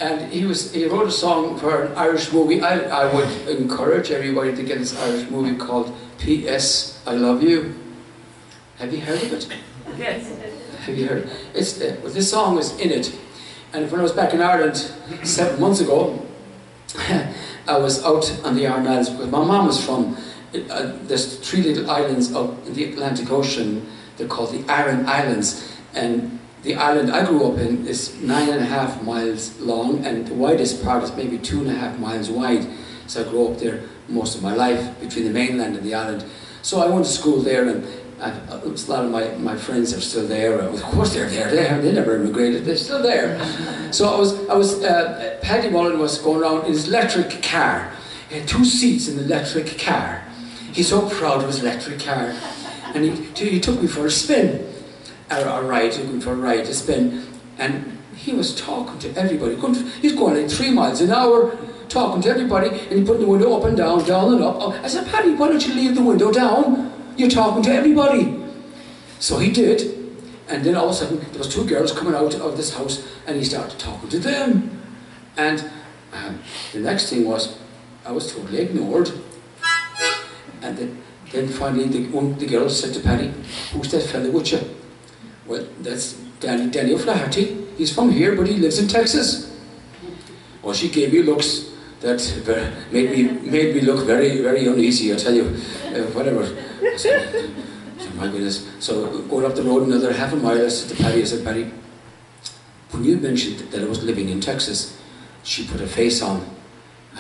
And he wrote a song for an Irish movie. I would encourage everybody to get this Irish movie called P.S. I Love You. Have you heard of it? Yes. Have you heard? This song is in it. And when I was back in Ireland 7 months ago, I was out on the Aran Islands because my mom was from, there's 3 little islands up in the Atlantic Ocean. They're called the Aran Islands. And the island I grew up in is 9.5 miles long, and the widest part is maybe 2.5 miles wide. So I grew up there most of my life, between the mainland and the island. So I went to school there, and a lot of my friends are still there. Of course they're there. They never immigrated. They're still there. So Paddy Mullen was going around in his electric car. He had 2 seats in the electric car. He's so proud of his electric car, and he took me for a spin. A ride, looking for a ride to spin, and he was talking to everybody. He's going like 3 miles an hour, talking to everybody, and he put the window up and down, down and up. I said, Paddy, why don't you leave the window down? You're talking to everybody. So he did, and then all of a sudden there was 2 girls coming out of this house, and he started talking to them. And the next thing was, I was totally ignored. And then finally the girl said to Paddy, "Who's that fella with you?" "Well, that's Danny O'Flaherty. He's from here, but he lives in Texas." Well, she gave me looks that made me look very, very uneasy, I tell you. Whatever. I said, my goodness. So going up the road another half a mile, I said to Paddy, when you mentioned that I was living in Texas, she put a face on.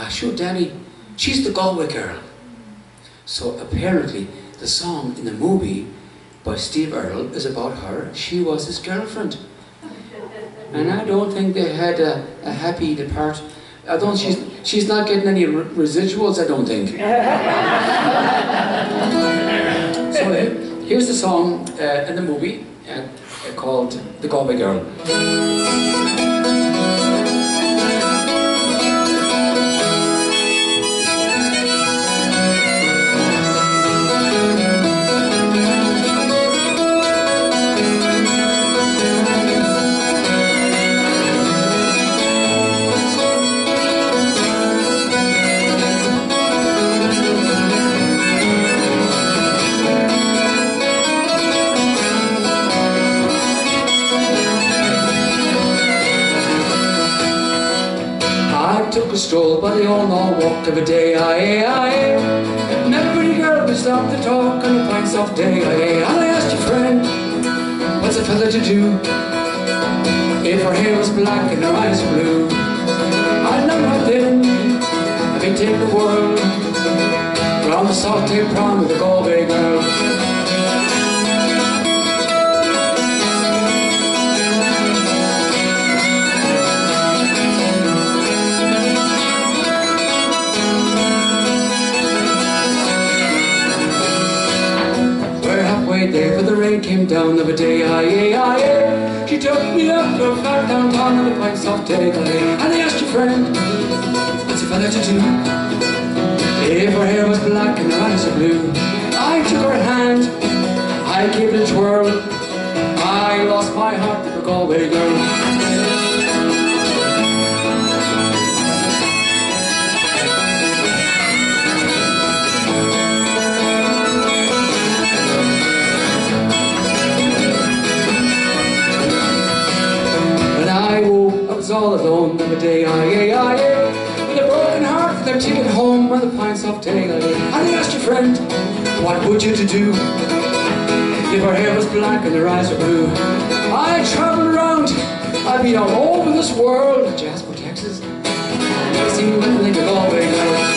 Sure, Danny, she's the Galway Girl. So apparently the song in the movie by Steve Earle is about her. She was his girlfriend. And I don't think they had a happy depart. She's not getting any residuals, I don't think. So here's the song in the movie called The Galway Girl. Took a stroll by the old walk of a day, met a pretty girl, we stopped to talk on a fine soft day, and I asked your friend, what's a fella to do if her hair was black and her eyes blue? I'd know right then, I'd be taking the world round the salty prom with the Galway Girl. There, for the rain came down of a day, she took me up to a flat downtown on a fine soft day, and I asked your friend, what's a fella to do if her hair was black and her eyes are blue? I took her hand, I gave it a twirl, I lost my heart to the Galway Girl. All alone on the day, with a broken heart for their ticket home on the fine soft day, and I asked your friend, what would you to do if her hair was black and her eyes were blue? I travelled around, I'd be all over this world, Jasper, Texas, never seen nothing like a Galway Girl.